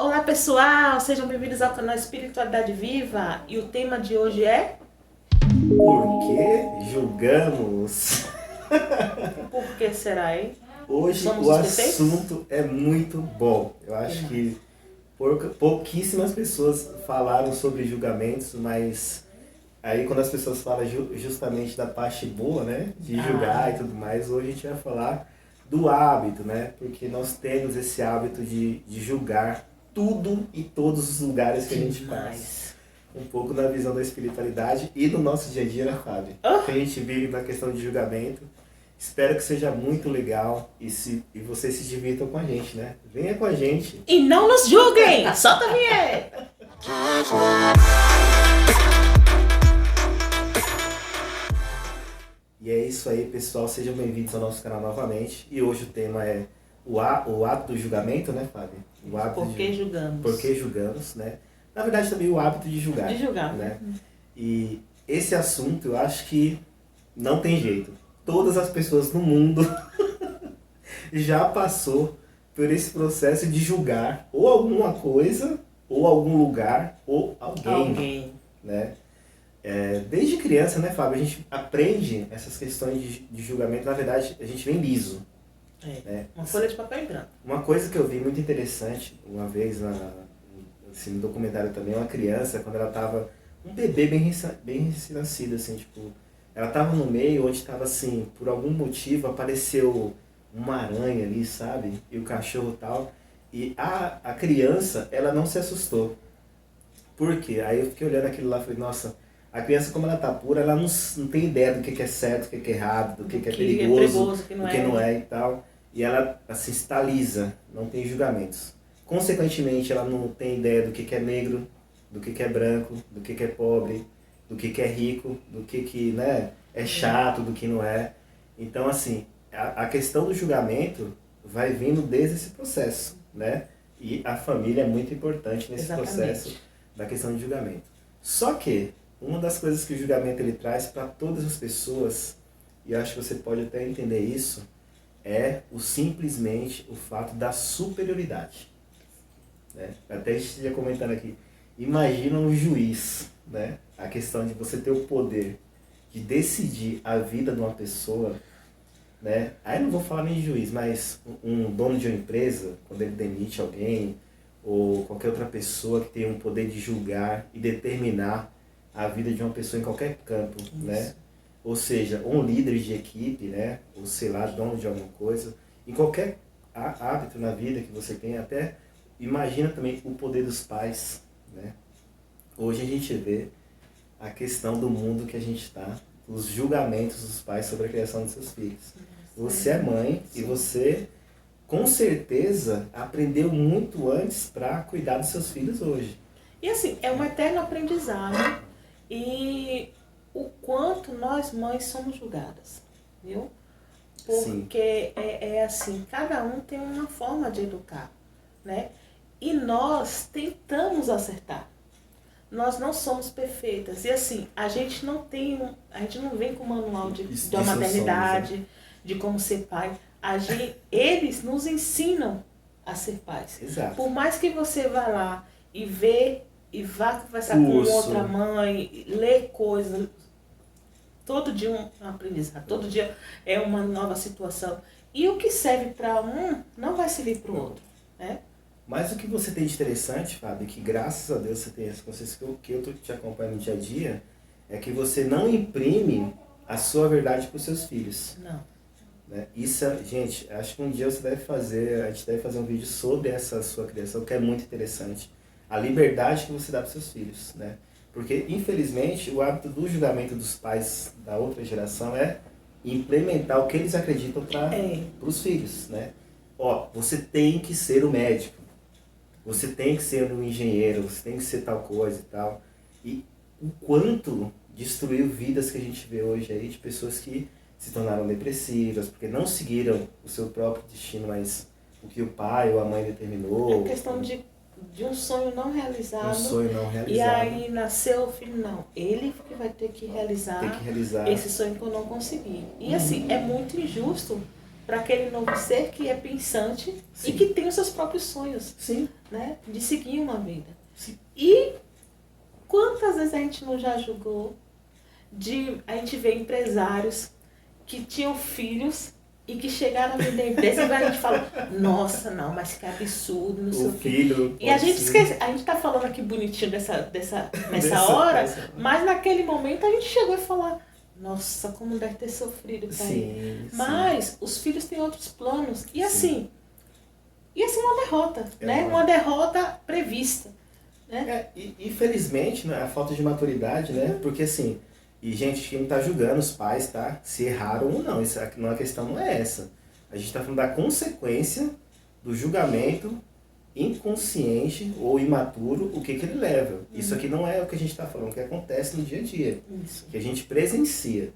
Olá pessoal, sejam bem-vindos ao canal Espiritualidade Viva e o tema de hoje é Por que julgamos? Por que será, hein? Hoje Somos o os perfeitos? assunto é muito bom. Eu acho que pouquíssimas pessoas falaram sobre julgamentos, mas aí quando as pessoas falam justamente da parte boa, né, de julgar e tudo mais, hoje a gente vai falar do hábito, né, porque nós temos esse hábito de julgar tudo e todos os lugares que a gente passa. Um pouco da visão da espiritualidade e do nosso dia a dia, né, Fábio? Que a gente vive na questão de julgamento. Espero que seja muito legal e vocês se divirtam com a gente, né? Venha com a gente. E não nos julguem! Solta a vinheta! E é isso aí, pessoal. Sejam bem-vindos ao nosso canal novamente. E hoje o tema é o ato do julgamento, né, Fábio? O hábito Por que julgamos? Por que julgamos, né? Na verdade, também o hábito de julgar. De julgar. Né? E esse assunto, eu acho que não tem jeito. Todas as pessoas no mundo já passou por esse processo de julgar ou alguma coisa, ou algum lugar, ou alguém. Né? Desde criança, né, Fábio, a gente aprende essas questões de julgamento. Na verdade, a gente vem liso. Né? Uma folha de papel em branco. Uma coisa que eu vi muito interessante, uma vez no documentário também, uma criança, quando ela estava um bebê bem recém-nascido, assim, tipo, ela estava no meio onde estava assim, por algum motivo apareceu uma aranha ali, sabe? E o cachorro e tal. E a criança, ela não se assustou. Por quê? Aí eu fiquei olhando aquilo lá e falei, nossa, a criança como ela tá pura, ela não tem ideia do que é certo, do que é errado, do que é perigoso, do que não é e tal. E ela assim, está lisa, não tem julgamentos. Consequentemente, ela não tem ideia do que é negro, do que é branco, do que é pobre, do que é rico, do que né, é chato, do que não é. Então, assim, a questão do julgamento vai vindo desde esse processo, né? E a família é muito importante nesse processo da questão de julgamento. Só que, uma das coisas que o julgamento ele traz para todas as pessoas, e eu acho que você pode até entender isso, é simplesmente o fato da superioridade. Né? Até a gente ia comentando aqui, imagina um juiz, né? A questão de você ter o poder de decidir a vida de uma pessoa, né? Aí não vou falar nem de juiz, mas um dono de uma empresa, quando ele demite alguém, ou qualquer outra pessoa que tem um poder de julgar e determinar a vida de uma pessoa em qualquer campo, né? Ou seja, um líder de equipe, né? Ou sei lá, dono de alguma coisa, em qualquer hábito na vida que você tem, até imagina também o poder dos pais, né? Hoje a gente vê a questão do mundo que a gente está, os julgamentos dos pais sobre a criação dos seus filhos. Você é mãe e você, com certeza, aprendeu muito antes para cuidar dos seus filhos hoje. E assim, é um eterno aprendizado e o quanto nós mães somos julgadas, viu? Porque é assim, cada um tem uma forma de educar, né? E nós tentamos acertar. Nós não somos perfeitas. E assim, a gente não vem com manual de uma maternidade, somos, né? De como ser pai. Eles nos ensinam a ser pais. Exato. Por mais que você vá lá e vá conversar com outra mãe, ler coisas, todo dia um aprendizado, todo dia é uma nova situação. E o que serve para um não vai servir para o outro, né? Mas o que você tem de interessante, Fábio, que graças a Deus você tem essa consciência que eu te acompanho no dia a dia, é que você não imprime a sua verdade para os seus filhos. Não. Né? Isso, gente, acho que um dia a gente deve fazer um vídeo sobre essa sua criação, que é muito interessante. A liberdade que você dá para os seus filhos, né? Porque, infelizmente, o hábito do julgamento dos pais da outra geração é implementar o que eles acreditam para os filhos, né? Ó, você tem que ser o médico. Você tem que ser um engenheiro, você tem que ser tal coisa e tal. E o quanto destruiu vidas que a gente vê hoje aí de pessoas que se tornaram depressivas, porque não seguiram o seu próprio destino, mas o que o pai ou a mãe determinou. É questão de um sonho não realizado. Um sonho não realizado. E aí nasceu o filho, não. Ele que vai ter que realizar esse sonho que eu não consegui. E assim, é muito injusto para aquele novo ser que é pensante Sim. e que tem os seus próprios sonhos, Sim. né? De seguir uma vida. Sim. E quantas vezes a gente não já julgou a gente vê empresários que tinham filhos e que chegaram na vida da empresa e a gente fala, nossa, não, mas que absurdo, não sei o quê. E a gente esquece, a gente tá falando aqui bonitinho nessa hora, mas naquele momento a gente chegou a falar, nossa, como deve ter sofrido pra ele. Mas os filhos têm outros planos. E assim, uma derrota, né? Uma derrota prevista. Né? Infelizmente, né, a falta de maturidade, né? Porque assim, e gente, quem não tá julgando os pais, tá? Se erraram ou não. Isso, a questão não é essa. A gente tá falando da consequência do julgamento inconsciente ou imaturo, o que ele leva. Isso aqui não é o que a gente tá falando, o que acontece no dia a dia. Isso. Que a gente presencia,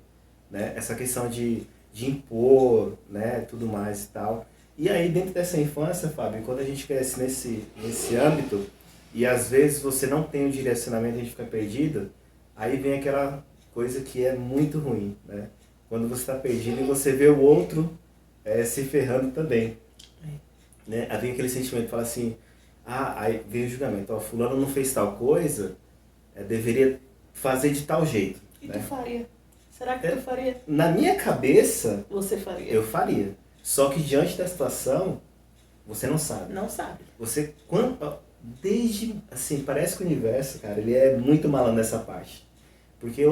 né? Essa questão de impor, né? Tudo mais e tal. E aí, dentro dessa infância, Fábio, quando a gente cresce nesse âmbito, e às vezes você não tem um direcionamento e a gente fica perdido, aí vem aquela coisa que é muito ruim, né? Quando você está perdido e você vê o outro se ferrando também. Né? Aí vem aquele sentimento, fala assim, aí vem o julgamento, ó, fulano não fez tal coisa, deveria fazer de tal jeito. E né? tu faria? Será que tu faria? Na minha cabeça, você faria? Eu faria. Só que diante da situação, você não sabe. Não sabe. Você, desde, assim, parece que o universo, cara, ele é muito malandro nessa parte. Porque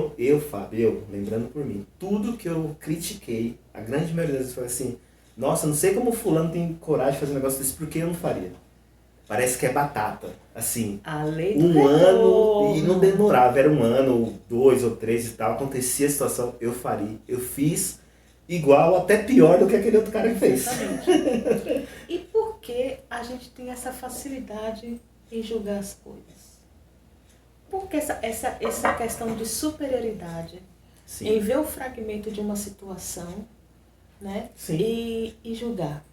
Fábio, lembrando por mim, tudo que eu critiquei, a grande maioria das vezes foi assim, nossa, não sei como fulano tem coragem de fazer um negócio desse, porque eu não faria. Parece que é batata, assim, a lei do um ano, e não demorava, era 1 ano, ou 2 ou 3 e tal, acontecia a situação, eu faria, eu fiz igual, até pior do que aquele outro cara que fez. Exatamente. E por que a gente tem essa facilidade em julgar as coisas? Porque essa questão de superioridade, Sim. em ver o fragmento de uma situação, né? Sim. E julgar.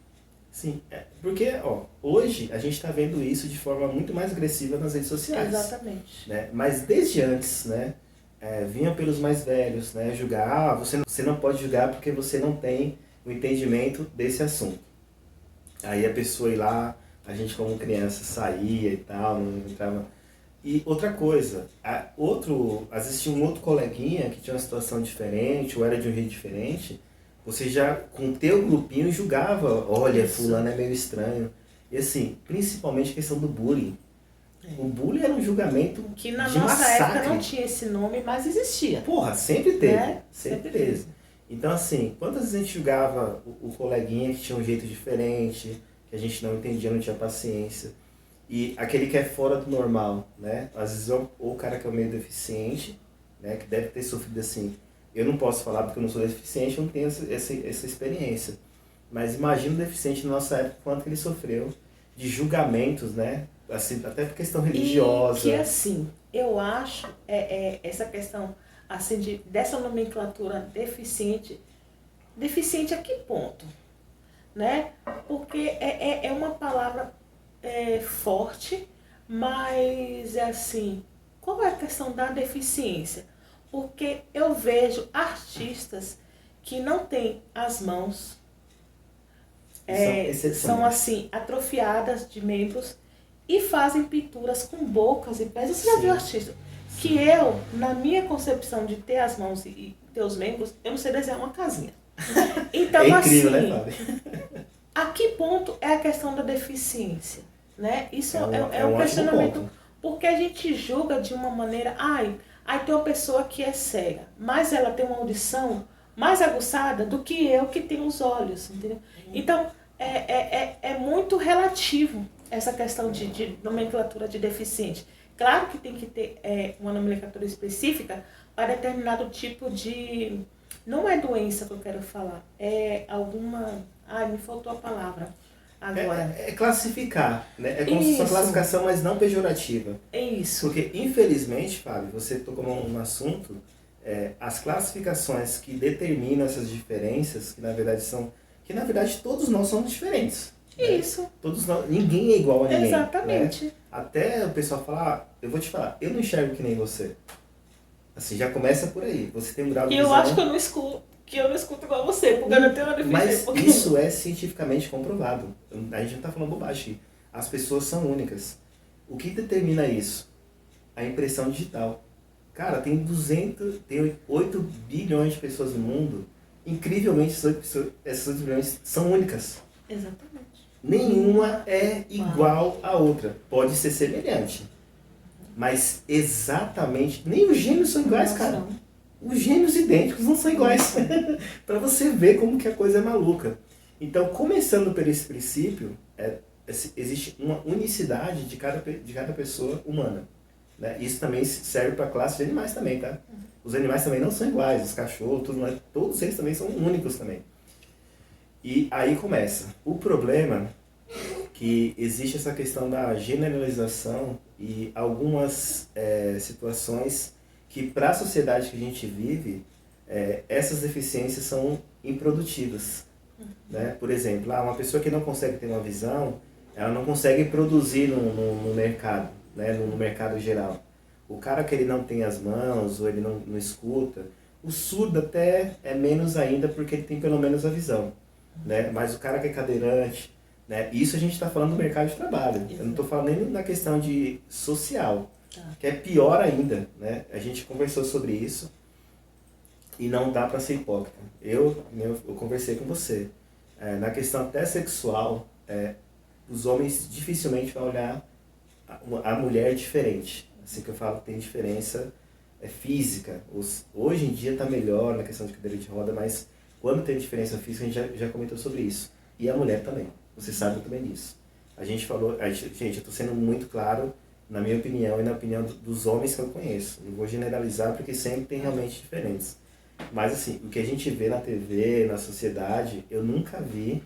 Sim, porque hoje a gente está vendo isso de forma muito mais agressiva nas redes sociais. Exatamente. Né? Mas desde antes, né, vinham pelos mais velhos, né, julgar, você não pode julgar porque você não tem o entendimento desse assunto. Aí a pessoa ia lá, a gente como criança saía e tal, não entrava. E outra coisa, às vezes tinha um outro coleguinha que tinha uma situação diferente, ou era de um jeito diferente, você já, com o teu grupinho, julgava, olha, fulano é meio estranho. E assim, principalmente a questão do bullying. O bullying era um julgamento que na de nossa massacre. época não tinha esse nome, mas existia. Porra, sempre teve. Né? Sempre teve. Então assim, quantas vezes a gente julgava o coleguinha que tinha um jeito diferente, que a gente não entendia, não tinha paciência. E aquele que é fora do normal, né? Às vezes ou o cara que é meio deficiente, né? Que deve ter sofrido assim. Eu não posso falar porque eu não sou deficiente, eu não tenho essa experiência. Mas imagina o deficiente na nossa época, quanto que ele sofreu de julgamentos, né? Assim, até por questão religiosa. E que assim, eu acho essa questão assim, dessa nomenclatura deficiente a que ponto? Né? Porque é uma palavra forte, mas assim, qual é a questão da deficiência? Porque eu vejo artistas que não têm as mãos, são assim, atrofiadas de membros e fazem pinturas com bocas e pés. Você já viu artista? Que eu, na minha concepção de ter as mãos e ter os membros, eu não sei desenhar uma casinha. Então, incrível, assim, né, Fábio? A que ponto é a questão da deficiência? Né? Isso é um questionamento. Porque a gente julga de uma maneira, aí tem uma pessoa que é cega, mas ela tem uma audição mais aguçada do que eu que tenho os olhos, entendeu? Então, é muito relativo essa questão de nomenclatura de deficiente. Claro que tem que ter uma nomenclatura específica para determinado tipo de... Não é doença que eu quero falar, é alguma... me faltou a palavra agora. É classificar, né? É como se fosse uma classificação, mas não pejorativa. É isso. Porque, infelizmente, Fábio, você tocou num assunto, as classificações que determinam essas diferenças, que na verdade todos nós somos diferentes. Isso. Né? Todos nós, ninguém é igual a ninguém. Exatamente. Né? Até o pessoal falar, eu vou te falar, eu não enxergo que nem você. Assim, já começa por aí. Você tem um grau de visão... eu acho que eu não escuto, que eu não escuto igual você, porque eu não tenho uma deficiência. Mas isso é cientificamente comprovado. A gente não está falando bobagem. As pessoas são únicas. O que determina isso? A impressão digital. Cara, tem 8 bilhões de pessoas no mundo. Incrivelmente, essas 8 bilhões são únicas. Exatamente. Nenhuma é igual à outra. Pode ser semelhante. Mas exatamente... Nem os gêmeos são iguais, cara. Os gêmeos idênticos não são iguais. Para você ver como que a coisa é maluca. Então, começando por esse princípio, existe uma unicidade de cada pessoa humana. Né? Isso também serve para a classe de animais também, tá? Os animais também não são iguais, os cachorros, todos eles também são únicos também. E aí começa. O problema que existe essa questão da generalização e algumas situações que para a sociedade que a gente vive, essas deficiências são improdutivas. Né? Por exemplo, uma pessoa que não consegue ter uma visão, ela não consegue produzir no mercado, né? No mercado geral. O cara que ele não tem as mãos, ou ele não escuta, o surdo até é menos ainda porque ele tem pelo menos a visão. Né? Mas o cara que é cadeirante, né? Isso a gente está falando do mercado de trabalho. Eu não estou falando nem na questão de social, que é pior ainda. Né? A gente conversou sobre isso e não dá para ser hipócrita. Eu conversei com você. Na questão até sexual, os homens dificilmente vão olhar a mulher diferente. Assim que eu falo que tem diferença física. Hoje em dia está melhor na questão de cadeira de roda, mas quando tem diferença física, a gente já comentou sobre isso. E a mulher também. Você sabe também disso. A gente falou... Gente, eu estou sendo muito claro na minha opinião e na opinião dos homens que eu conheço. Não vou generalizar porque sempre tem realmente diferenças. Mas assim, o que a gente vê na TV, na sociedade, eu nunca vi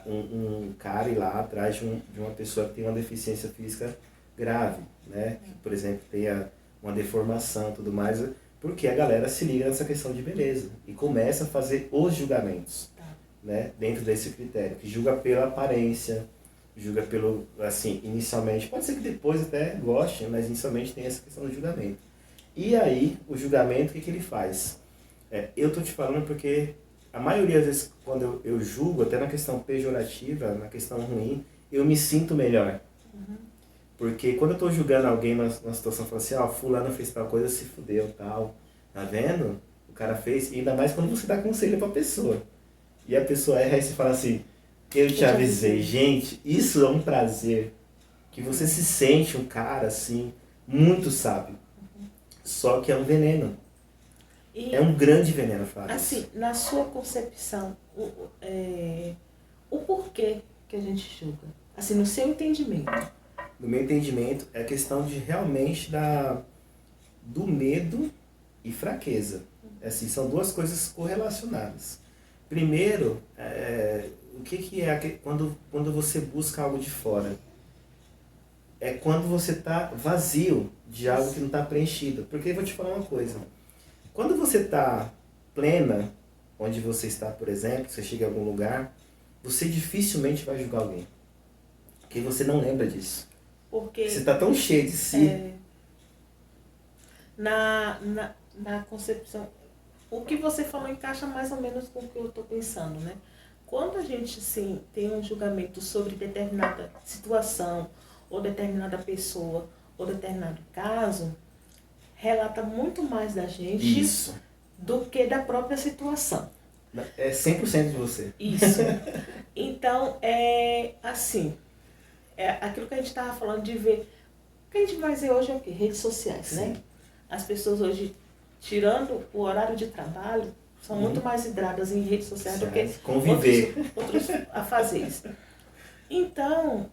um cara ir lá atrás de uma pessoa que tem uma deficiência física grave, né? Que, por exemplo, tenha uma deformação e tudo mais, porque a galera se liga nessa questão de beleza e começa a fazer os julgamentos, né? Dentro desse critério, que julga pela aparência, julga pelo, assim, inicialmente, pode ser que depois até goste, mas inicialmente tem essa questão do julgamento. E aí, o julgamento, o que ele faz? Eu tô te falando porque a maioria das vezes, quando eu julgo, até na questão pejorativa, na questão ruim, eu me sinto melhor. Porque quando eu tô julgando alguém numa situação, falando assim, fulano fez tal coisa, se fudeu, tal. Tá vendo? O cara fez, ainda mais quando você dá conselho pra pessoa. E a pessoa erra e você fala assim, eu te avisei. Gente, isso é um prazer. Que você se sente um cara, assim, muito sábio. Só que é um veneno. É um grande veneno, Flávia. Assim, na sua concepção, o porquê que a gente julga? Assim, no seu entendimento. No meu entendimento, é questão de realmente do medo e fraqueza. Assim, são duas coisas correlacionadas. Primeiro, o que é quando você busca algo de fora? É quando você está vazio de algo que não está preenchido. Porque eu vou te falar uma coisa. Quando você está plena, onde você está, por exemplo, você chega em algum lugar, você dificilmente vai julgar alguém. Porque você não lembra disso. Porque você está tão cheio de si. Na concepção, o que você falou encaixa mais ou menos com o que eu estou pensando, né? Quando a gente, sim, tem um julgamento sobre determinada situação, ou determinada pessoa, ou determinado caso, relata muito mais da gente Isso. Do que da própria situação. É 100% de você. Isso. Então, assim, aquilo que a gente estava falando de ver. O que a gente vai ver hoje é o quê? Redes sociais, Sim. né? As pessoas hoje, tirando o horário de trabalho, são muito mais vidradas em redes sociais do que conviver. outros afazeres. Então,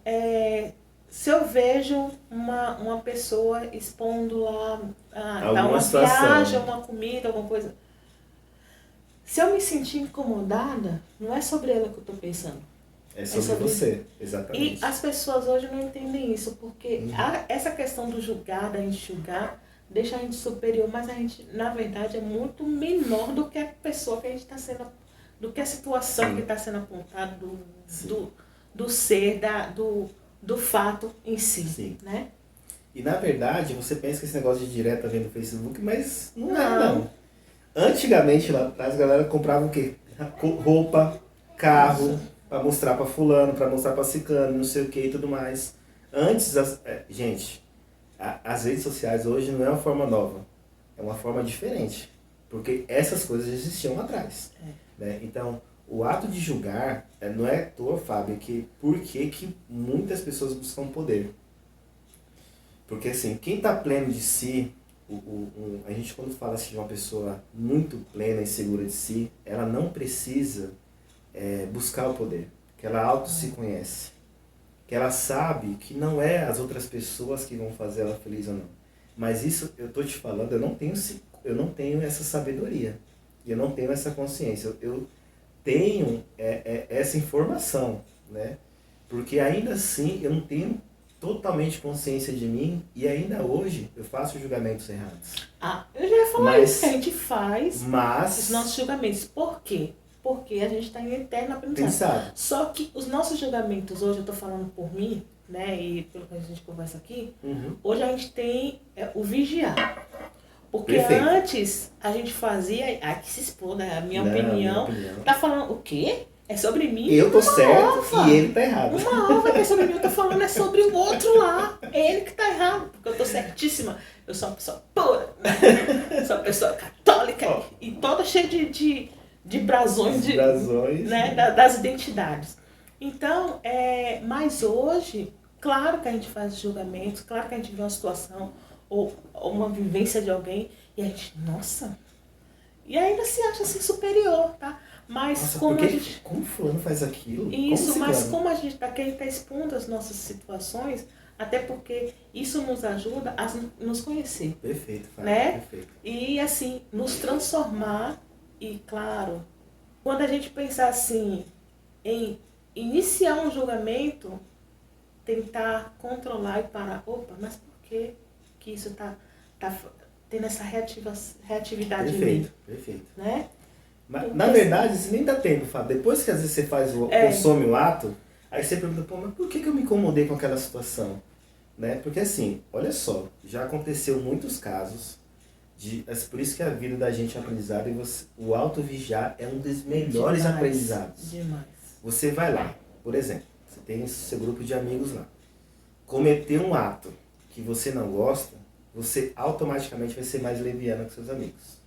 se eu vejo uma pessoa expondo lá uma viagem, uma comida, alguma coisa, se eu me sentir incomodada, não é sobre ela que eu estou pensando. É sobre você, exatamente. E as pessoas hoje não entendem isso, porque essa questão do julgar, da gente julgar, deixa a gente superior, mas a gente, na verdade, é muito menor do que a pessoa que a gente está sendo, do que a situação que está sendo apontada, do ser, do fato em si. Sim. Né? E na verdade, você pensa que esse negócio de direta vem no Facebook, mas não é não. Antigamente, lá atrás, a galera comprava o quê? Roupa, carro, para mostrar para fulano, para mostrar para ciclano, não sei o que e tudo mais. Antes, gente, as redes sociais hoje não é uma forma nova, é uma forma diferente, porque essas coisas existiam lá atrás. Né? Então, o ato de julgar não é à toa, Fábio, que por que muitas pessoas buscam poder. Porque assim, quem está pleno de si, a gente quando fala assim, de uma pessoa muito plena e segura de si, ela não precisa buscar o poder, que ela auto se conhece, que ela sabe que não é as outras pessoas que vão fazer ela feliz ou não. Mas isso, eu estou te falando, eu não tenho essa sabedoria, eu não tenho essa consciência, eu tenho essa informação, né? Porque ainda assim eu não tenho totalmente consciência de mim e ainda hoje eu faço julgamentos errados. Eu já ia falar isso, que a gente faz os nossos julgamentos. Por quê? Porque a gente está em eterno aprendizado. Só que os nossos julgamentos, hoje eu estou falando por mim, né, e pelo que a gente conversa aqui, hoje a gente tem o vigiar. Porque antes a gente fazia, que se expor, né, a minha opinião, tá falando o quê? É sobre mim? Eu tô certo e ele tá errado. Uma ova que é sobre mim, eu tô falando é sobre o outro lá. É ele que tá errado, porque eu tô certíssima. Eu sou uma pessoa pura, né? Sou uma pessoa católica e toda cheia de brasões, né, das identidades. Então, mas hoje, claro que a gente faz julgamentos, claro que a gente vê uma situação ou uma vivência de alguém e a gente, nossa, e ainda se acha assim superior, tá? Mas nossa, como a gente... Como fulano faz aquilo? Isso, mas como a gente tá expondo as nossas situações, até porque isso nos ajuda a nos conhecer. Perfeito, Fábio, né? Perfeito. E assim, nos transformar e, claro, quando a gente pensar assim, em iniciar um julgamento, tentar controlar e parar, opa, mas por que isso tá tendo essa reatividade em mim? Perfeito. Né? Mas, na verdade, isso nem tá tendo, Fábio. Depois que às vezes você consome o ato, aí você pergunta, pô, mas por que eu me incomodei com aquela situação? Né? Porque assim, olha só, já aconteceu muitos casos, por isso que a vida da gente é aprendizado e o auto-vigiar é um dos melhores aprendizados. Demais. Você vai lá, por exemplo, você tem seu grupo de amigos lá, cometer um ato que você não gosta, você automaticamente vai ser mais leviano com seus amigos.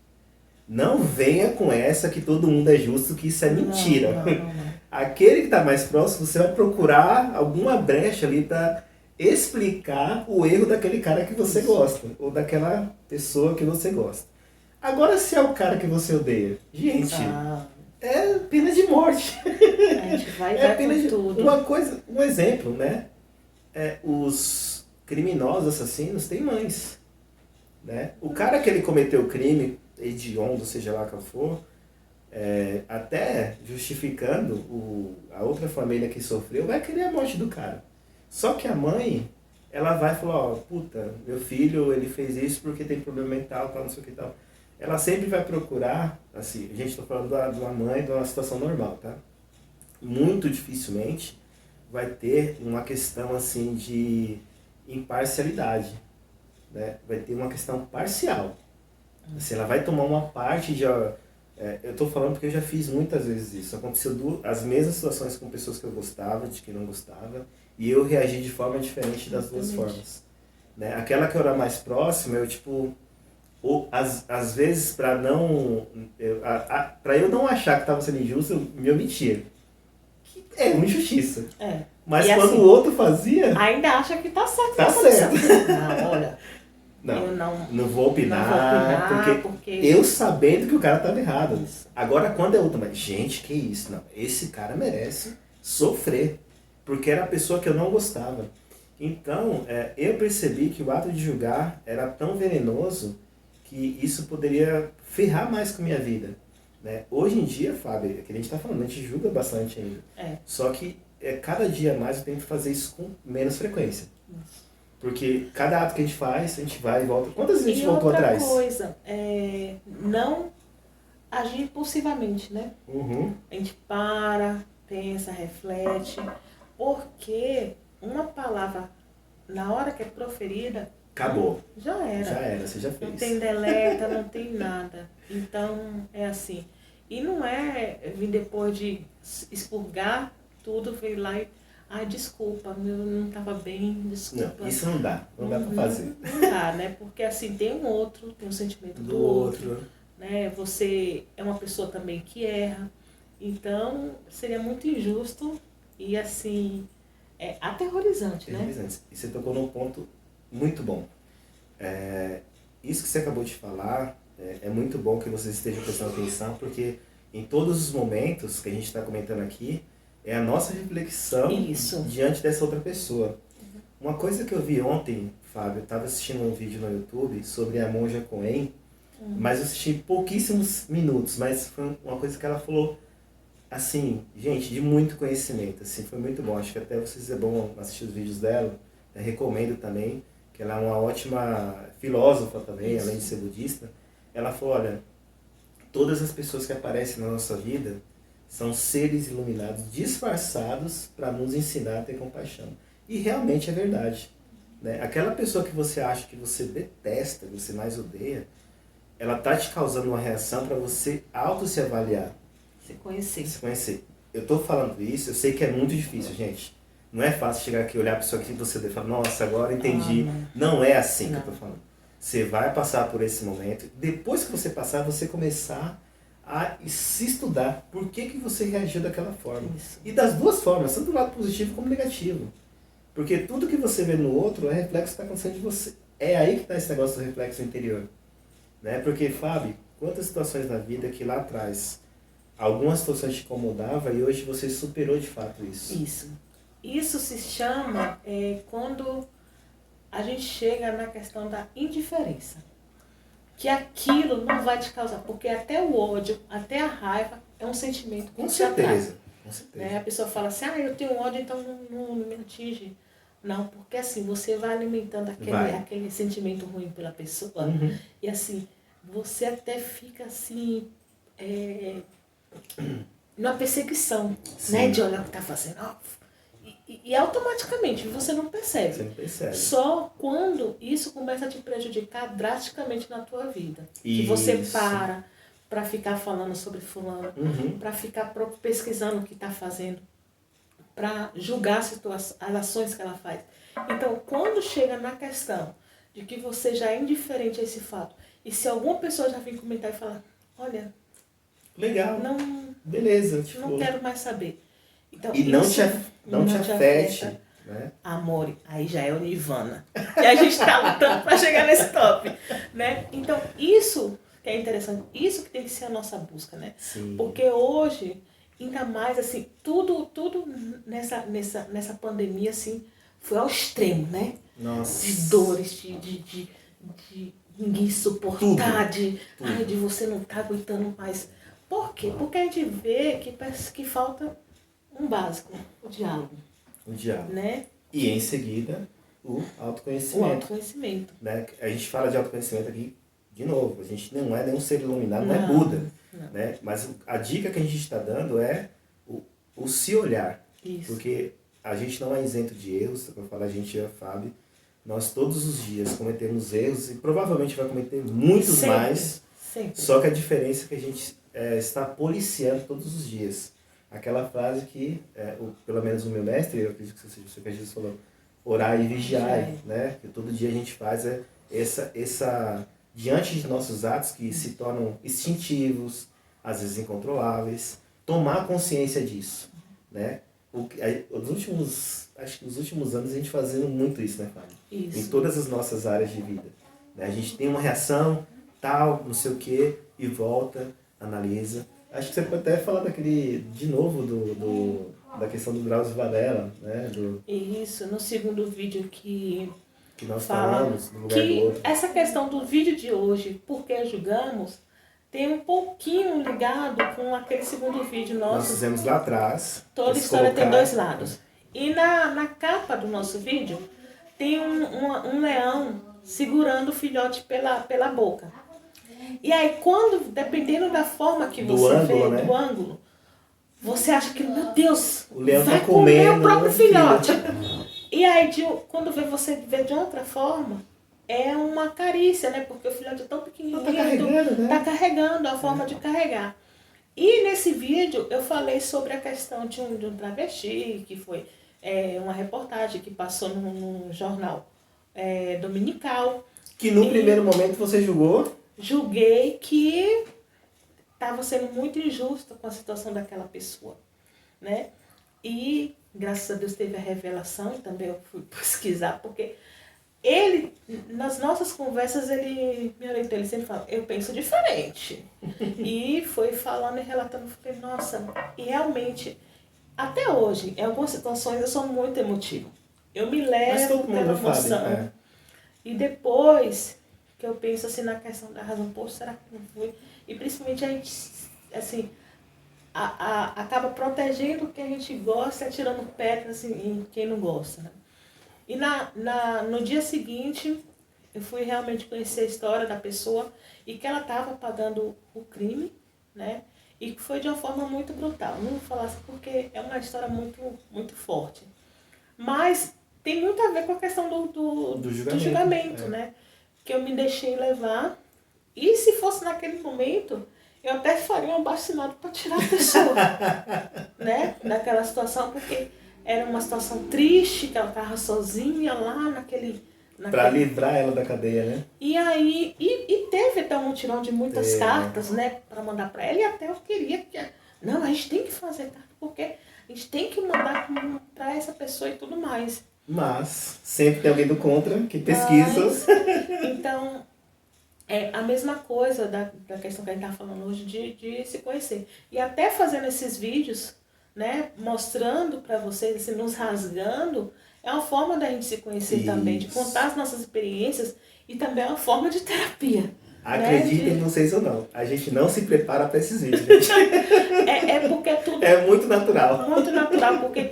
Não venha com essa que todo mundo é justo, que isso é mentira. Não. Aquele que está mais próximo, você vai procurar alguma brecha ali para explicar o erro daquele cara que você gosta, ou daquela pessoa que você gosta. Agora, se é o cara que você odeia, gente, é pena de morte. A gente vai pena de tudo. Um exemplo, né? Os criminosos assassinos têm mães. Né? O cara que ele cometeu o crime, hediondo, seja lá qual for, até justificando a outra família que sofreu, vai querer a morte do cara. Só que a mãe, ela vai falar, puta, meu filho, ele fez isso porque tem problema mental, tal, não sei o que tal. Ela sempre vai procurar, assim, a gente está falando de uma mãe, de uma situação normal, tá? Muito dificilmente vai ter uma questão, assim, de imparcialidade, né? Vai ter uma questão parcial. Assim, ela vai tomar uma parte de... eu estou falando porque eu já fiz muitas vezes isso. Aconteceu as mesmas situações com pessoas que eu gostava, de quem não gostava, e eu reagi de forma diferente das duas formas. Né? Aquela que eu era mais próxima, eu tipo... às vezes, para eu não achar que estava sendo injusto, eu me omitia. Que é uma injustiça. Mas e quando assim, o outro fazia... Ainda acha que tá certo. Tá certo. Não, olha... Não vou opinar, porque eu sabendo que o cara estava errado. Isso. Agora, quando é outro, mas gente, que isso? Não, esse cara merece sofrer, porque era a pessoa que eu não gostava. Então, eu percebi que o ato de julgar era tão venenoso que isso poderia ferrar mais com a minha vida. Né? Hoje em dia, Fábio, é que a gente está falando, a gente julga bastante ainda. Só que cada dia mais eu tenho que fazer isso com menos frequência. Isso. Porque cada ato que a gente faz, a gente vai e volta. Quantas vezes a gente voltou atrás? E outra coisa, não agir impulsivamente, né? A gente para, pensa, reflete. Porque uma palavra, na hora que é proferida, acabou. Já era. Já era, você já fez. Não tem deleta, não tem nada. Então, é assim. E não é vir depois de expurgar tudo, veio lá e... Ai, desculpa, eu não estava bem, desculpa. Não, isso não dá pra fazer. Não dá, né? Porque assim, tem um outro, tem um sentimento do outro. Né? Você é uma pessoa também que erra. Então, seria muito injusto e assim, aterrorizante, né? E você tocou num ponto muito bom. Isso que você acabou de falar, é muito bom que vocês estejam prestando atenção, porque em todos os momentos que a gente está comentando aqui, é a nossa reflexão diante dessa outra pessoa. Uma coisa que eu vi ontem, Fábio, eu estava assistindo um vídeo no YouTube sobre a monja Coen, mas eu assisti pouquíssimos minutos, mas foi uma coisa que ela falou, assim, gente, de muito conhecimento, assim, foi muito bom. Acho que até vocês é bom assistir os vídeos dela, eu recomendo também, que ela é uma ótima filósofa também, além de ser budista. Ela falou, olha, todas as pessoas que aparecem na nossa vida são seres iluminados disfarçados para nos ensinar a ter compaixão. E realmente é verdade. Né? Aquela pessoa que você acha que você detesta, que você mais odeia, ela está te causando uma reação para você se avaliar. Se conhecer. Eu estou falando isso, eu sei que é muito difícil, gente. Não é fácil chegar aqui e olhar a pessoa que você fala, nossa, agora entendi. Não é assim que eu estou falando. Você vai passar por esse momento. Depois que você passar, você começar a se estudar por que você reagiu daquela forma. Isso. E das duas formas, tanto do lado positivo como negativo. Porque tudo que você vê no outro é reflexo que está acontecendo de você. É aí que está esse negócio do reflexo interior. Né? Porque, Fábio, quantas situações da vida que lá atrás, algumas situações te incomodavam e hoje você superou de fato isso. Isso se chama quando a gente chega na questão da indiferença. Que aquilo não vai te causar, porque até o ódio, até a raiva é um sentimento que com certeza. Né? A pessoa fala assim, eu tenho ódio, então não me atinge. Não, porque assim, você vai alimentando aquele sentimento ruim pela pessoa, e assim, você até fica assim, numa perseguição, né? De olhar o que está fazendo. E automaticamente você não percebe. Você não percebe. Só quando isso começa a te prejudicar drasticamente na tua vida. Que você para ficar falando sobre fulano, para ficar pesquisando o que está fazendo, para julgar as ações que ela faz. Então, quando chega na questão de que você já é indiferente a esse fato, e se alguma pessoa já vem comentar e falar, olha, legal, beleza, tipo, não quero mais saber. Então, e não te afete, né? Amor, aí já é o Nirvana. E a gente está lutando para chegar nesse top, né? Então, isso que é interessante, isso que tem que ser a nossa busca, né? Sim. Porque hoje, ainda mais assim, tudo nessa pandemia, assim, foi ao extremo, né? Nossa. De dores, de ninguém suportar, de você não estar aguentando mais. Por quê? Porque a gente vê que falta um básico, o diálogo. Né? E em seguida, o autoconhecimento. Né? A gente fala de autoconhecimento aqui, de novo, a gente não é nenhum ser iluminado, não é Buda. Não. Né? Mas a dica que a gente está dando é o se olhar. Isso. Porque a gente não é isento de erros, para falar a gente e a Fábio, nós todos os dias cometemos erros e provavelmente vai cometer muitos mais. Sempre. Só que a diferença é que a gente está policiando todos os dias. Aquela frase que, pelo menos o meu mestre, eu acredito que você que Jesus falou, orar e vigiar, né? Que todo dia a gente faz essa diante de nossos atos que se tornam instintivos, às vezes incontroláveis, tomar consciência disso, né? Acho que nos últimos anos a gente fazendo muito isso, né, Fábio? Isso. Em todas as nossas áreas de vida. Né? A gente tem uma reação, tal, não sei o quê, e volta, analisa. Acho que você pode até falar de novo, da questão do Drauzio Varela, né? Isso, no segundo vídeo que nós falamos, no lugar que do outro. Essa questão do vídeo de hoje, por que julgamos, tem um pouquinho ligado com aquele segundo vídeo nosso. Nós fizemos lá atrás. Toda história tem dois lados. E na capa do nosso vídeo tem um leão segurando o filhote pela boca. E aí, dependendo da forma que você vê, né? Do ângulo, você acha que, meu Deus, o leão vai tá comendo o próprio filhote. E aí, quando você vê de outra forma, é uma carícia, né? Porque o filhote é tão pequenininho, tá carregando, né? Tá carregando, a forma de carregar. E nesse vídeo eu falei sobre a questão de um travesti, que foi uma reportagem que passou no jornal dominical. Que no primeiro momento você julgou? Julguei que estava sendo muito injusta com a situação daquela pessoa, né? E graças a Deus teve a revelação, e também eu fui pesquisar, porque ele, nas nossas conversas, ele me orientou, ele sempre fala, eu penso diferente. E foi falando e relatando, eu falei, nossa, e realmente, até hoje, em algumas situações eu sou muito emotiva. Eu me levo pela emoção. E depois que eu penso assim na questão da razão, poxa, será que não foi? E principalmente a gente, assim, acaba protegendo o que a gente gosta, atirando pedras assim, em quem não gosta, né? E no dia seguinte, eu fui realmente conhecer a história da pessoa e que ela estava pagando o crime, né? E que foi de uma forma muito brutal. Não vou falar assim porque é uma história muito, muito forte. Mas tem muito a ver com a questão do julgamento, né? Que eu me deixei levar. E se fosse naquele momento, eu até faria um abaixo-assinado para tirar a pessoa, né? Daquela situação, porque era uma situação triste, que ela estava sozinha lá naquele... Para livrar ela da cadeia, né? E aí, e teve até um mutirão de muitas cartas, né? Para mandar para ela, e até eu queria que... Não, a gente tem que fazer carta, porque a gente tem que mandar para essa pessoa e tudo mais. Mas sempre tem alguém do contra que pesquisa. Então, é a mesma coisa da questão que a gente está falando hoje de se conhecer. E até fazendo esses vídeos, né, mostrando para vocês, assim, nos rasgando, é uma forma da gente se conhecer também, de contar as nossas experiências e também é uma forma de terapia. Acreditem, não sei se ou não. A gente não se prepara para esses vídeos, gente. Porque é tudo... É muito natural. Muito natural, porque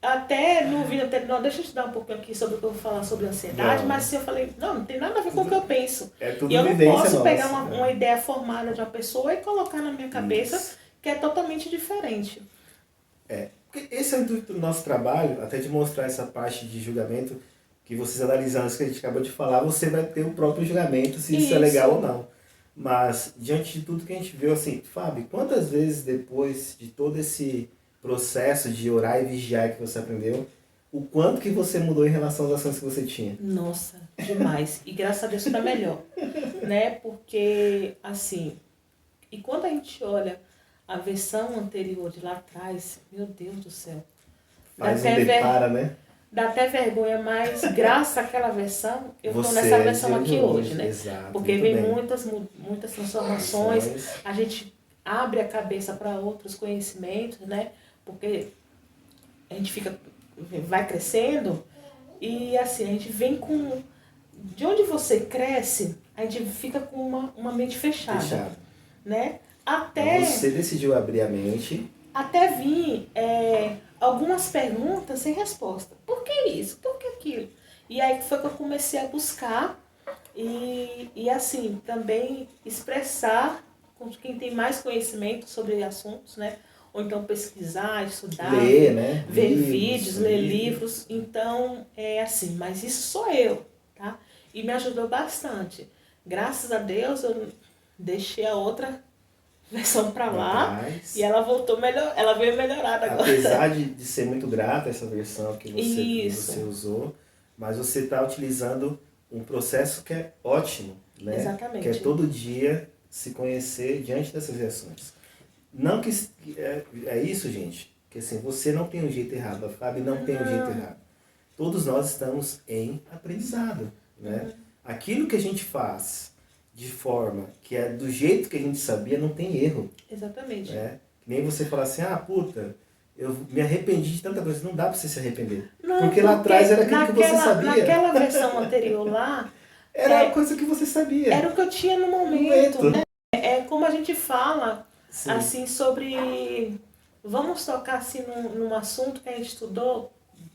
até no vídeo anterior, deixa eu estudar um pouquinho aqui sobre o que eu vou falar sobre ansiedade, mas se eu falei, não tem nada a ver com o que eu penso. É tudo e eu não posso nossa, pegar uma ideia formada de uma pessoa e colocar na minha cabeça, que é totalmente diferente. Porque esse é o intuito do nosso trabalho, até de mostrar essa parte de julgamento, que vocês analisando isso que a gente acabou de falar, você vai ter o próprio julgamento, se isso é legal ou não. Mas, diante de tudo que a gente viu, assim, Fábio, quantas vezes depois de todo esse processo de orar e vigiar que você aprendeu, o quanto que você mudou em relação às ações que você tinha? Nossa, demais. E graças a Deus está melhor, né? Porque, assim, e quando a gente olha a versão anterior de lá atrás, meu Deus do céu. Faz um depara, né? Dá até vergonha, mas graças àquela versão, eu estou nessa versão aqui hoje, né? Exato, porque vem muitas transformações, a gente abre a cabeça para outros conhecimentos, né? Porque a gente vai crescendo e assim, a gente vem com... De onde você cresce, a gente fica com uma mente fechada. Né? Até... Você decidiu abrir a mente. Até vir algumas perguntas sem resposta. Por que isso? Por que aquilo? E aí foi que eu comecei a buscar e assim, também expressar com quem tem mais conhecimento sobre assuntos, né? Ou então pesquisar, estudar, ler, né? Ver vídeos, ler livros. Então, é assim, mas isso sou eu, tá? E me ajudou bastante. Graças a Deus, eu deixei a outra versão para lá e ela voltou melhor, ela veio melhorada agora. Apesar de ser muito grata essa versão que você usou, mas você está utilizando um processo que é ótimo, né? Exatamente. Que é todo dia se conhecer diante dessas reações. Não que é isso, gente, que assim, você não tem um jeito errado, a Fábio não tem um jeito errado. Todos nós estamos em aprendizado, né? Aquilo que a gente faz de forma que é do jeito que a gente sabia, não tem erro. Exatamente. Né? Que nem você falar assim, eu me arrependi de tanta coisa. Não dá pra você se arrepender. Não, porque lá atrás era aquilo que você sabia. Naquela versão anterior lá... era a coisa que você sabia. Era o que eu tinha no momento. Né? É como a gente fala, assim, sobre... Vamos tocar assim num assunto que a gente estudou,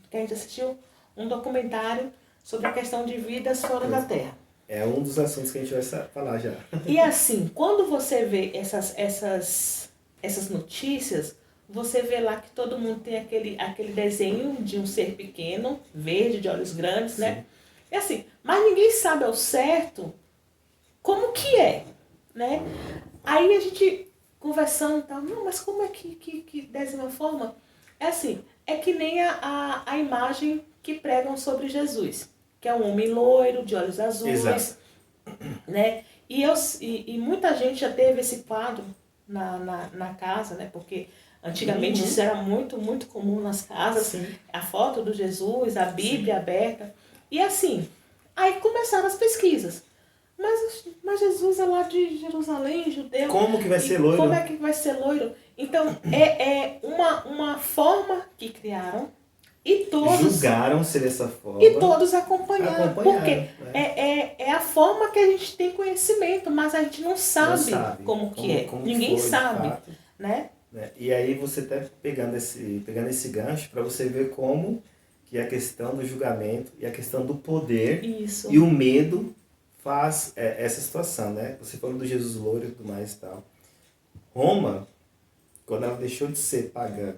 que a gente assistiu, um documentário sobre a questão de vidas fora da Terra. É um dos assuntos que a gente vai falar já. E assim, quando você vê essas notícias, você vê lá que todo mundo tem aquele desenho de um ser pequeno, verde, de olhos grandes, né? E assim, mas ninguém sabe ao certo como que é, né? Aí a gente conversando e tal, não, mas como é que dessa uma forma? É assim, é que nem a imagem que pregam sobre Jesus, que é um homem loiro, de olhos azuis, Exato. né? E muita gente já teve esse quadro na casa, né? Porque antigamente isso era muito, muito comum nas casas, Sim. a foto do Jesus, a Bíblia aberta. E assim, aí começaram as pesquisas. Mas Jesus é lá de Jerusalém, judeu. Como que vai ser loiro? Como é que vai ser loiro? Então, é uma forma que criaram e todos... Julgaram-se dessa forma. E todos acompanharam. Porque né? é a forma que a gente tem conhecimento, mas a gente não sabe como que é. Ninguém sabe, né? E aí você está pegando esse gancho para você ver como que a questão do julgamento e a questão do poder Isso. E o medo faz essa situação, né? Você falou do Jesus loiro e tudo mais e tal. Roma, quando ela deixou de ser pagã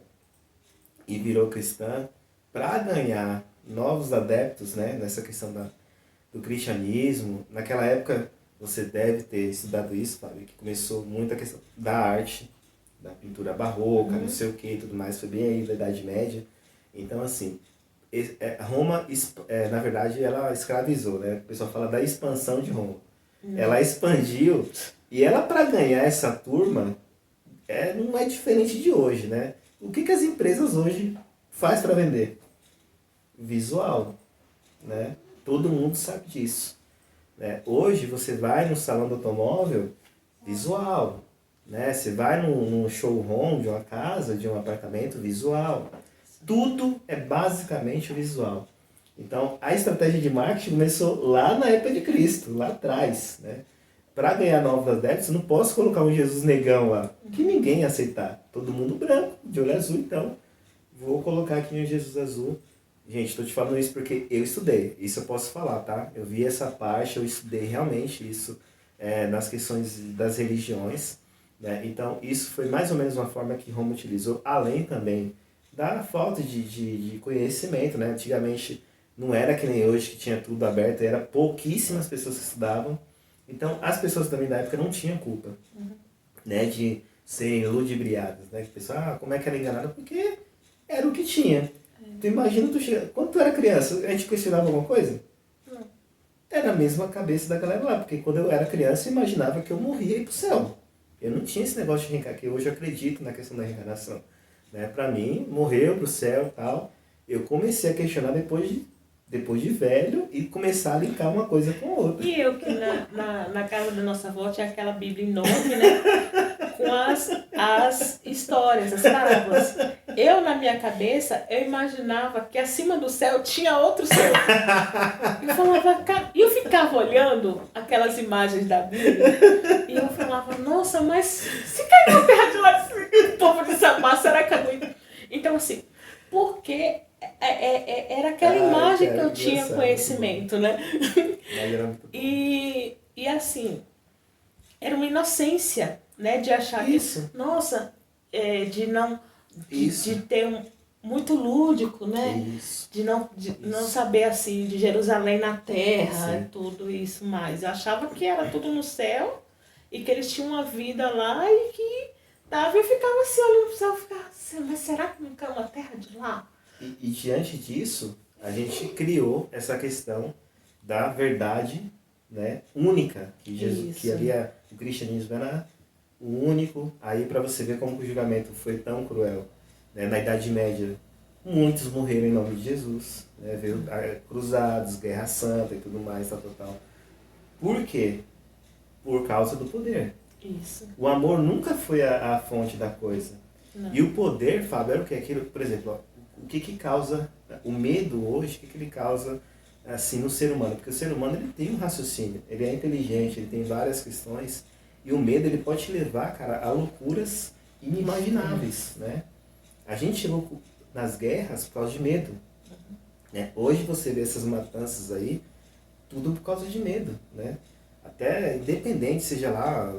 e virou cristã, para ganhar novos adeptos, né, nessa questão do cristianismo, naquela época você deve ter estudado isso, Fábio, que começou muito a questão da arte, da pintura barroca, não sei o que e tudo mais, foi bem aí da Idade Média. Então, assim, Roma, na verdade, ela escravizou, né? O pessoal fala da expansão de Roma. Ela expandiu e ela, para ganhar essa turma, não é diferente de hoje, né? O que as empresas hoje faz para vender? Visual, né? Todo mundo sabe disso. Né? Hoje você vai no salão do automóvel, visual. Né? Você vai num showroom de uma casa, de um apartamento, visual. Tudo é basicamente visual. Então, a estratégia de marketing começou lá na época de Cristo, lá atrás. Né? Para ganhar novos adeptos, eu não posso colocar um Jesus negão lá, que ninguém ia aceitar. Todo mundo branco, de olho azul, então vou colocar aqui um Jesus azul. Gente, estou te falando isso porque eu estudei, isso eu posso falar, tá? Eu vi essa parte, eu estudei realmente isso nas questões das religiões. Né? Então, isso foi mais ou menos uma forma que Roma utilizou, além também da falta de conhecimento. Né? Antigamente não era que nem hoje, que tinha tudo aberto, era pouquíssimas pessoas que estudavam. Então, as pessoas também da época não tinham culpa né, de serem ludibriadas. Né? Que pessoal, como é que era enganada? Porque era o que tinha. Tu imagina, quando tu era criança, a gente questionava alguma coisa? Não. Era a mesma cabeça da galera lá, porque quando eu era criança eu imaginava que eu morria e ia pro céu. Eu não tinha esse negócio de reencarnar, que hoje eu acredito na questão da reencarnação. Né? Pra mim, morreu pro céu e tal. Eu comecei a questionar depois de velho e começar a linkar uma coisa com a outra. E eu que na casa da nossa avó tinha aquela Bíblia enorme, né? Com as histórias, as parábolas. Eu, na minha cabeça, eu imaginava que acima do céu tinha outro céu. Eu falava, e eu ficava olhando aquelas imagens da Bíblia e eu falava, nossa, mas se cair na terra de lá, o povo de Samar, será que eu não... Então, assim, porque era aquela imagem que eu tinha conhecimento, né? E assim, era uma inocência, né? De achar isso. Que, nossa, de não... De ter muito lúdico, né? Isso. De não saber, assim, de Jerusalém na terra e tudo isso mais. Eu achava que era tudo no céu e que eles tinham uma vida lá e que eu ficava assim, olhando pro céu, ficava assim, mas será que não caiu uma terra de lá? E diante disso, a gente criou essa questão da verdade, né, única, que Jesus, que ali o cristianismo era o único. Aí para você ver como o julgamento foi tão cruel, né, na Idade Média, muitos morreram em nome de Jesus, né, veio cruzados, guerra santa e tudo mais, tal. Por quê? Por causa do poder. Isso. O amor nunca foi a fonte da coisa. Não. E o poder, Fábio, era o que? Aquilo, por exemplo, ó, o que causa o medo hoje, o que ele causa assim, no ser humano? Porque o ser humano ele tem um raciocínio, ele é inteligente, ele tem várias questões, e o medo ele pode te levar, cara, a loucuras inimagináveis, né? A gente chegou nas guerras por causa de medo. Né? Hoje você vê essas matanças aí, tudo por causa de medo, né? Até independente, seja lá,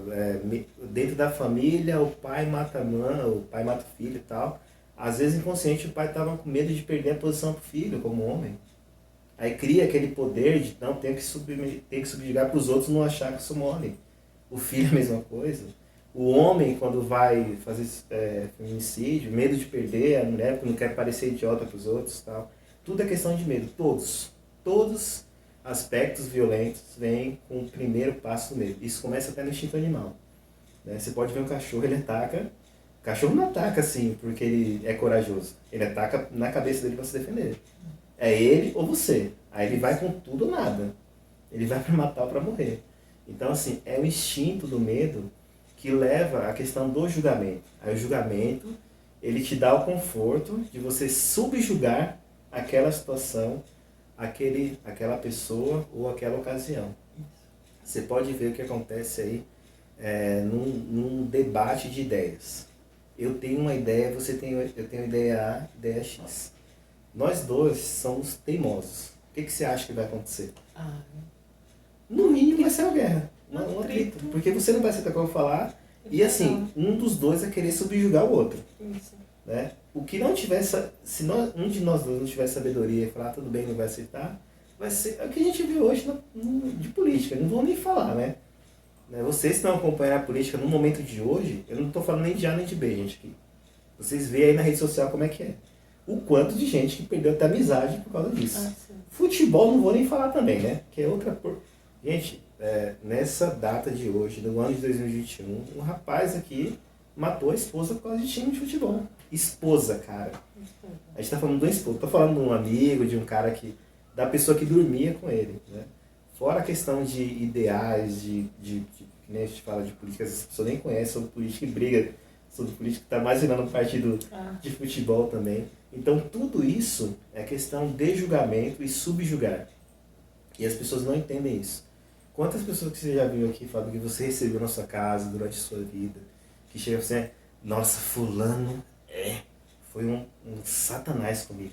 dentro da família, o pai mata a mãe, o pai mata o filho e tal. Às vezes, inconsciente, o pai estava com medo de perder a posição pro filho, como homem. Aí cria aquele poder de, não, tem que subjugar para os outros não achar que sou mole. O filho é a mesma coisa. O homem, quando vai fazer feminicídio, medo de perder a mulher, porque não quer parecer idiota para os outros, tal. Tudo é questão de medo. Todos aspectos violentos vêm com o primeiro passo do medo. Isso começa até no instinto animal. Né? Você pode ver um cachorro, ele ataca. O cachorro não ataca assim porque ele é corajoso. Ele ataca na cabeça dele para se defender. É ele ou você. Aí ele vai com tudo ou nada. Ele vai para matar ou para morrer. Então, assim, é o instinto do medo que leva à questão do julgamento. Aí o julgamento, ele te dá o conforto de você subjugar aquela situação, aquela pessoa ou aquela ocasião. Você pode ver o que acontece aí num debate de ideias. Eu tenho uma ideia, eu tenho ideia A, ideia X. Nós dois somos teimosos. O que você acha que vai acontecer? No mínimo vai ser uma guerra, um atrito. Porque você não vai aceitar o que eu vou falar. E assim, um dos dois vai querer subjugar o outro. Isso. Né? O que não tivesse, se um de nós dois não tiver sabedoria e falar tudo bem, não vai aceitar, vai ser o que a gente vê hoje de política. Não vou nem falar, né? Vocês que estão acompanhando a política no momento de hoje, eu não estou falando nem de A nem de B, gente. Aqui. Vocês veem aí na rede social como é que é. O quanto de gente que perdeu até amizade por causa disso. Futebol não vou nem falar também, né? Que é outra... Gente, nessa data de hoje, no ano de 2021, um rapaz aqui matou a esposa por causa de time de futebol. Esposa, cara. A gente tá falando de uma esposa. Tô falando de um amigo, de um cara da pessoa que dormia com ele, né? Fora a questão de ideais, que nem a gente fala de política, as pessoas nem conhecem sobre política e briga sobre política, que tá mais virando um partido de futebol também. Então tudo isso é questão de julgamento e subjugar. E as pessoas não entendem isso. Quantas pessoas que você já viu aqui, Fábio, que você recebeu na sua casa durante a sua vida, que chega assim, nossa, fulano foi um satanás comigo.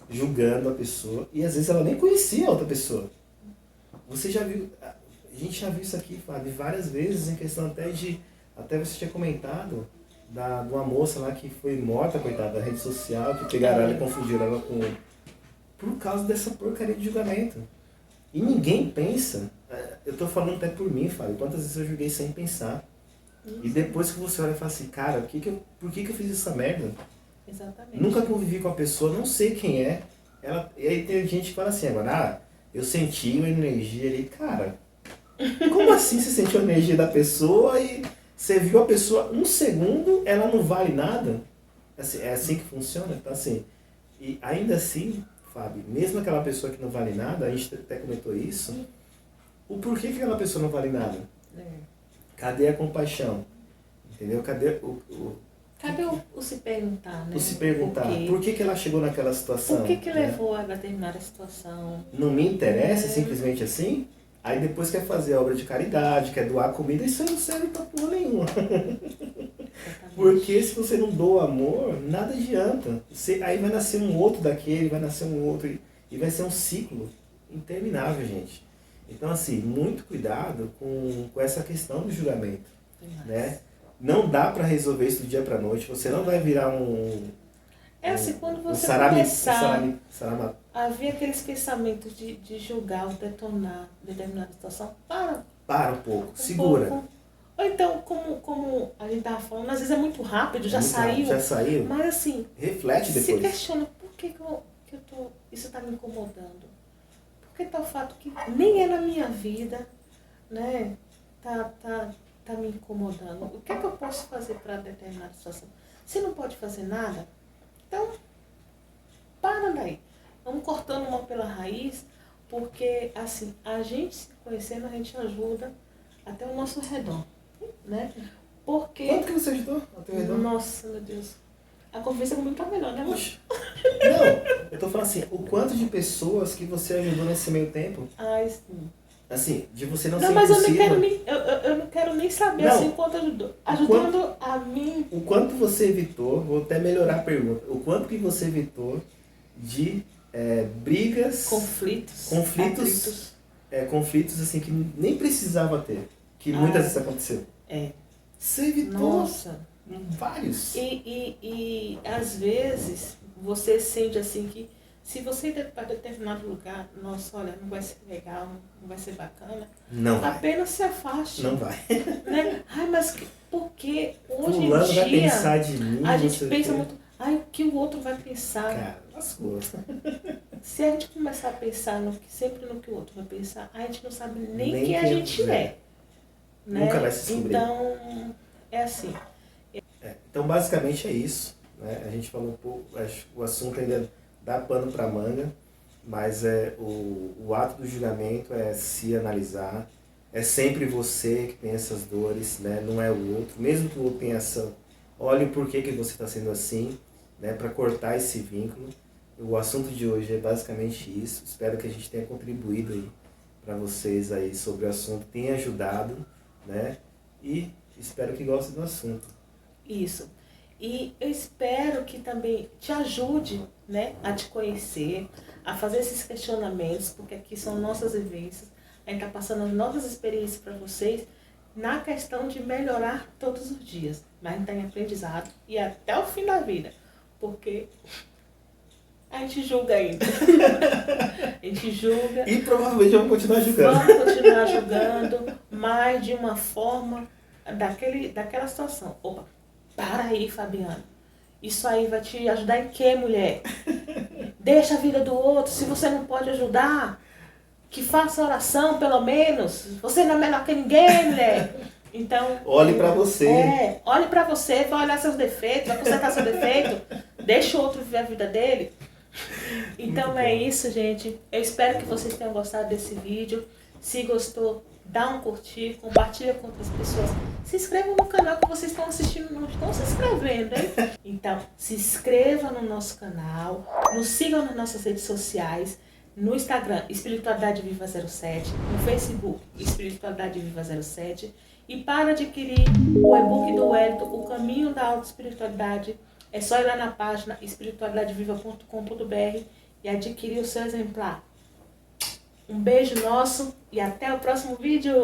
Julgando a pessoa, e às vezes ela nem conhecia a outra pessoa. Você já viu, a gente já viu isso aqui, Fábio, várias vezes, em questão até você tinha comentado, de uma moça lá que foi morta, coitada, da rede social, que pegaram ela e confundiram ela por causa dessa porcaria de julgamento. E ninguém pensa, eu tô falando até por mim, Fábio, quantas vezes eu julguei sem pensar. Isso. E depois que você olha e fala assim, cara, por que eu fiz essa merda? Exatamente. Nunca convivi com a pessoa, não sei quem é. E aí tem gente que fala assim, agora, eu senti uma energia ali. Cara, como assim você sentiu a energia da pessoa e você viu a pessoa um segundo, ela não vale nada? É assim que funciona? Então assim, e ainda assim, Fábio, mesmo aquela pessoa que não vale nada, a gente até comentou isso, o porquê que aquela pessoa não vale nada? Cadê a compaixão? Entendeu? Cadê o se perguntar, né? O se perguntar, por que ela chegou naquela situação? Por que levou a determinada situação? Não me interessa, simplesmente assim? Aí depois quer fazer obra de caridade, quer doar comida, isso aí não serve pra porra nenhuma. Porque se você não doa amor, nada adianta. Aí vai nascer um outro daquele, vai nascer um outro, e vai ser um ciclo interminável, gente. Então, assim, muito cuidado com essa questão do julgamento. Né? Não dá para resolver isso do dia para noite. Você não vai virar quando você começar a ver aqueles pensamentos de julgar ou detonar determinada situação, para um pouco, segura. Pouco. Ou então, como a gente estava falando, às vezes é muito rápido, já saiu. Mas assim, reflete depois. Se questiona, por que isso está me incomodando? Por que tal fato que nem é na minha vida, né? Tá me incomodando. O que é que eu posso fazer para determinada situação? Se não pode fazer nada, então para daí. Vamos cortando uma pela raiz, porque assim, a gente se conhecendo, a gente ajuda até o nosso redor, né? Porque... Quanto que você ajudou ao teu redor? Nossa, meu Deus. A convivência comigo tá melhor, né? Poxa. Não, eu tô falando assim, o quanto de pessoas que você ajudou nesse meio tempo? Sim. Assim, de você não ser impossível. impossível. Eu não quero nem saber assim o quanto ajudou. Ajudando a mim. O quanto você evitou, vou até melhorar a pergunta, o quanto que você evitou de brigas... Conflitos. Conflitos assim que nem precisava ter, que muitas vezes aconteceu. Você evitou. Nossa. Vários. E às vezes você sente assim que Se você ir para determinado lugar, nossa, olha, não vai ser legal, não vai ser bacana, não apenas se afaste. Não vai. Né? Ai, mas porque hoje Fulano em dia vai pensar de mim, a gente pensa muito, ai, o que o outro vai pensar? Cara, lascou. Se a gente começar a pensar sempre no que o outro vai pensar, a gente não sabe nem quem a gente é. Né? Nunca vai se descobrir. Então, é assim. Então, basicamente é isso. Né? A gente falou um pouco, acho que o assunto ainda dá pano para manga, mas o ato do julgamento é se analisar. É sempre você que tem essas dores, né? Não é o outro. Mesmo que o outro tenha essa... Olhe o porquê que você está sendo assim, né? Para cortar esse vínculo. O assunto de hoje é basicamente isso. Espero que a gente tenha contribuído aí para vocês aí sobre o assunto, tenha ajudado, né? E espero que gostem do assunto. Isso. E eu espero que também te ajude, né, a te conhecer, a fazer esses questionamentos, porque aqui são nossas vivências. A gente está passando novas experiências para vocês na questão de melhorar todos os dias. Mas a gente está em aprendizado e até o fim da vida. Porque a gente julga ainda. A gente julga. E provavelmente vamos continuar julgando. Vamos continuar julgando, mas de uma forma daquela situação. Opa, para aí, Fabiana. Isso aí vai te ajudar em quê, mulher? Deixa a vida do outro. Se você não pode ajudar, que faça oração, pelo menos. Você não é melhor que ninguém, mulher. Então, olhe pra você. Olhe pra você, vai olhar seus defeitos, vai consertar seu defeito. Deixa o outro viver a vida dele. Então é isso, gente. Eu espero que vocês tenham gostado desse vídeo. Se gostou, dá um curtir, compartilha com outras pessoas. Se inscrevam no canal que vocês estão assistindo, não estão se inscrevendo, hein? Então, se inscreva no nosso canal, nos sigam nas nossas redes sociais, no Instagram, Espiritualidade Viva 07, no Facebook, Espiritualidade Viva 07. E para adquirir o e-book do Wellington, O Caminho da Autoespiritualidade, é só ir lá na página espiritualidadeviva.com.br e adquirir o seu exemplar. Um beijo nosso e até o próximo vídeo!